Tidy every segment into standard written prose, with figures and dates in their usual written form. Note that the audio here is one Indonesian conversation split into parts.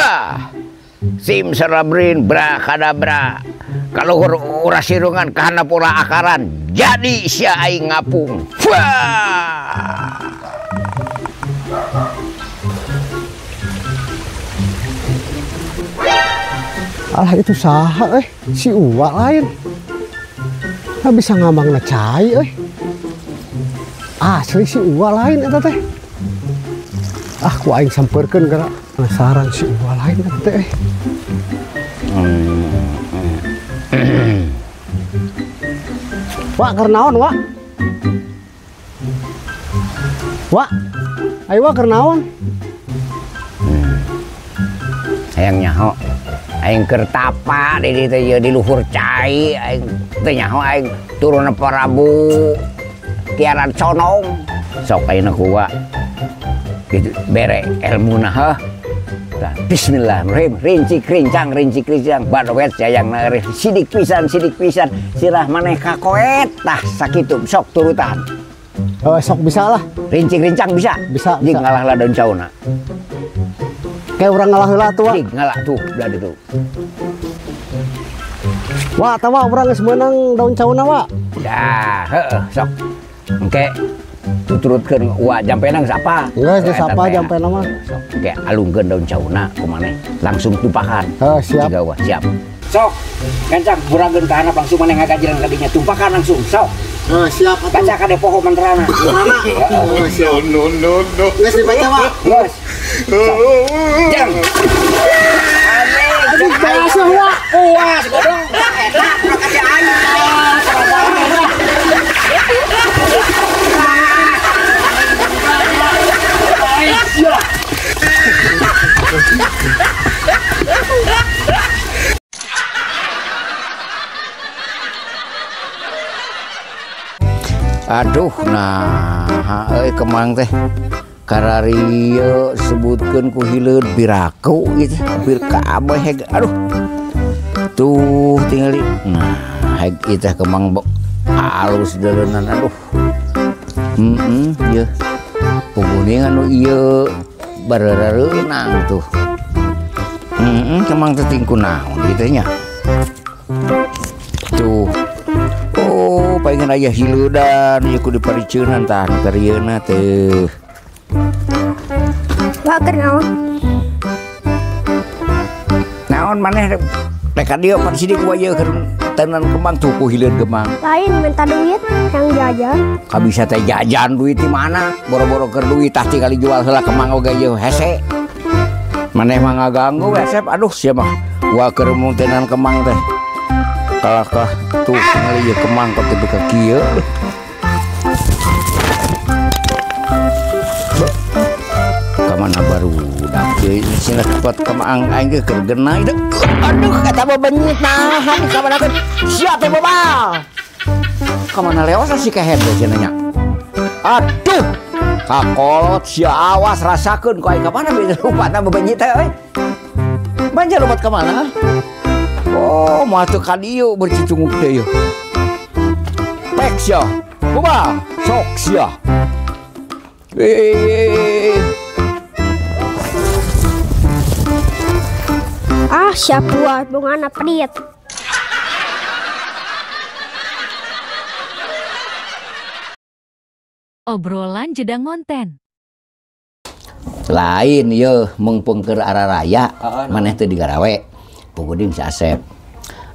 Wah, sim serabrin brakadabra. Kalau uras sirungan kahana pola akaran, jadi sia aing ngapung. Wah. Alah itu saha si Uwa lain. Nggak bisa ngambang cai asli si Uwa lain eta teh. Ah ku aing sampeurkeun gara penasaran si Uwa lain eta teh. Wak kernaon Wak? Wak, ayo Wak kernaon? Hayang nyaho. Aing keur tapa di ditu ye di luhur cai aing teu nyaho aing turun Prabu tiaran conong sok ayeuna kuwa gitu bere elmuna heuh. Bismillahirrahmanirrahim rinci krincang badowet sayangna sidik pisan sirah maneh kakoet tah sakitu sok turutan. Oh sok bisa lah rinci krincang bisa jeung ngalahlah daun cauna. Kayak orang ngalah heula tuh, Wak. Ngalah tuh, udah tuh. Wak, tawa orang geus meunang daun cauna, Wak. Ya, heueuh, sok. Engke tuturutkeun Wak jampeuna geus apa? Geus apa jampeuna mah. Sok, engke alungkeun daun cauna kumaneh langsung tumpakan. Heuh, siap. Jiga Wak, siap. Sok, kencang burageun ka handap langsung maneh ngagajilan ka dinya tumpakan langsung, sok. Siap atuh. Baca ka depoho mantrana. Mana? No. Geus dibaca, Wak. Geus. Jang. Aduh, bahasa Wak. Puas godong. Enak kurang kasih aing. Aduh, nah, kemang teh kararieu sebutkeun ku hileud biraku gitu, hampir kabeh heg. Aduh. Tuh tingali. Nah, heg teh kemang alus deulenan aduh. Ieu. Puguning anu ieu bareureunang tuh. Kemang teh tingku naon kitu nya. Tuh. Pengen aya hileudan ieu kudu dipariceunan tah karieuna teh. Wak keur naon? Naon maneh rek dieu pan sidik waya keur tenan kembang tuh ku hileud kembang. Lain minta duit yang jajan. Ka bisa teh jajan duit di mana? Boro-boro keur duit tah tinggal jual heula kembang oge ieu hese. Maneh mah ngaganggu we Sep. Aduh sia mah wa keur mun tenan kembang teh. Kalah tuh tinggal ieu kembang kok teu ka kieu. Kamana barudak deui cenah pot kemang aing ge keur genah deuk. Aduh eta bebenyit nahan kamanakeun sia teh bobal. Kamana leos si kehet cenah nya. Aduh kakolot sia awas rasakeun ku aing kamana beuh rupana bebenyit teh euy. Banjar lompat kamana? Oh, mah teu ka dieu bercicunguk teh ieu. Pek sia. Bobal sok sia. Ah, siap buat bungana pelit. Obrolan jedang ngonten. Lain ieu mengpeng keur araraya maneh teu digarawe. Puguding si Asep.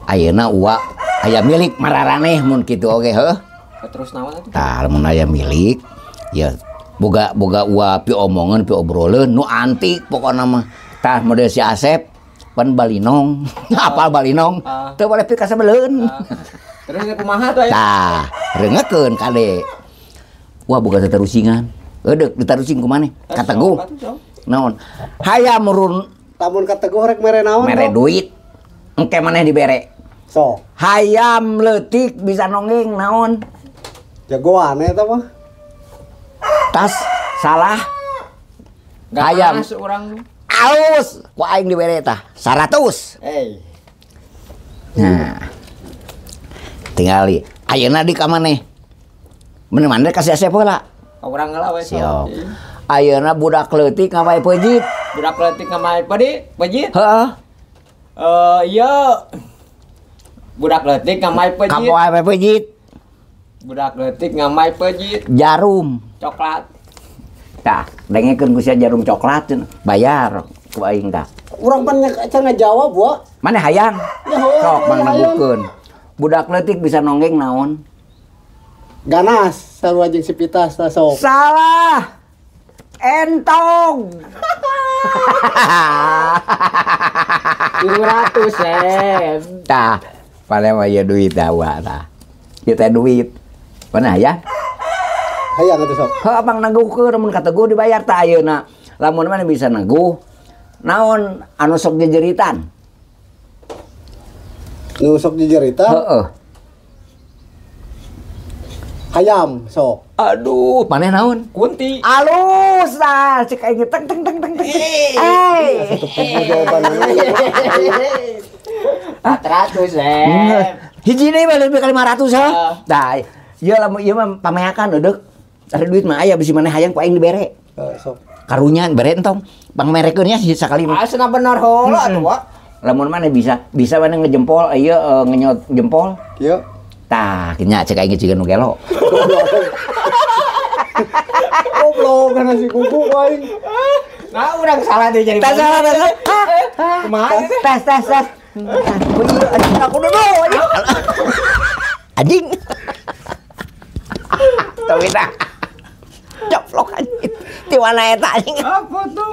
Ayeuna Uwa aya milik mararaneh mun kitu oge heuh. Terus naon atuh? Tah mun aya milik ya boga Uwa pi omongan pi obroleun nu antik pokona mah. Tah model si Asep pan balinong. Apal balinong? Teu boleh pi ka sabeleun. Terus kumaha tuh aya? Tah, reungekeun kade. Wah boga tatarusingan. Eudeuh ditarusing ku maneh? Ka Teguh. Naon? Hayam murun Tamun ka Teguh rek mere naon? mere duit. Engke maneh dibere. So, Hayam leutik bisa nonggeng naon? jagoan eta mah. Tas salah. Hayam seorang aus ku aing dibere tah 100. Nah. Tingali ayeuna di ka maneh. Bener-bener kasih Asep heula. urang heula we. Siap. Ayeuna budak leutik ngawae peujit. Budak letik ngamai pejit. Heeh. Iya. Budak letik ngamai pejit. Kamu apa pejit? Budak letik ngamai pejit. Jarum. Coklat. Tah, dengekeun ku sia jarum coklat cenah. Bayar ku aing tah. Urang pan cenah ngajawab, Wa. Mana hayang? Sok mang negukeun. Budak leutik bisa nonggeng naon? Ganas sarua jeung si Pitas tah sok. Salah. Entong. 200 sen. Tah, pale mah ya duit dawa tah. Ieu teh duit. Mana hayang? Hayang atuh sok. Heuh abang negukeun mun kateuguh dibayar tah ayeuna. Lamun mana bisa neguh. Naon anu sok jejeritan? Nu sok dijerita. Heeh. Hayam sok. Aduh, maneh naon? Kunti. Alus lah, cek aing teng teng teng teng teng. Satu pugu jawabanana. 400 sen. Hiji deui balik ka 500 ha. Tah, ieu lamun ieu mah pameakan eudeuh. Ari duit mah aya bisi maneh hayang ku aing dibere. Sok. Karunya bere entong. Pangmerekeun nya sakali mah. Asna bener heula atuh, Wak. Lamun maneh bisa maneh ngejempol ieu ngenyot jempol. Kieu. Tah, nya cek aing ciga nu gelo. Goblok kana si kuku aing. Nah, urang salah deh jadi. Tah salah tah. Kumaha ieu teh? Tes. Aku dulu anjing. Tapi dah. Coplok anjing. Di mana eta anjing? Apa tuh?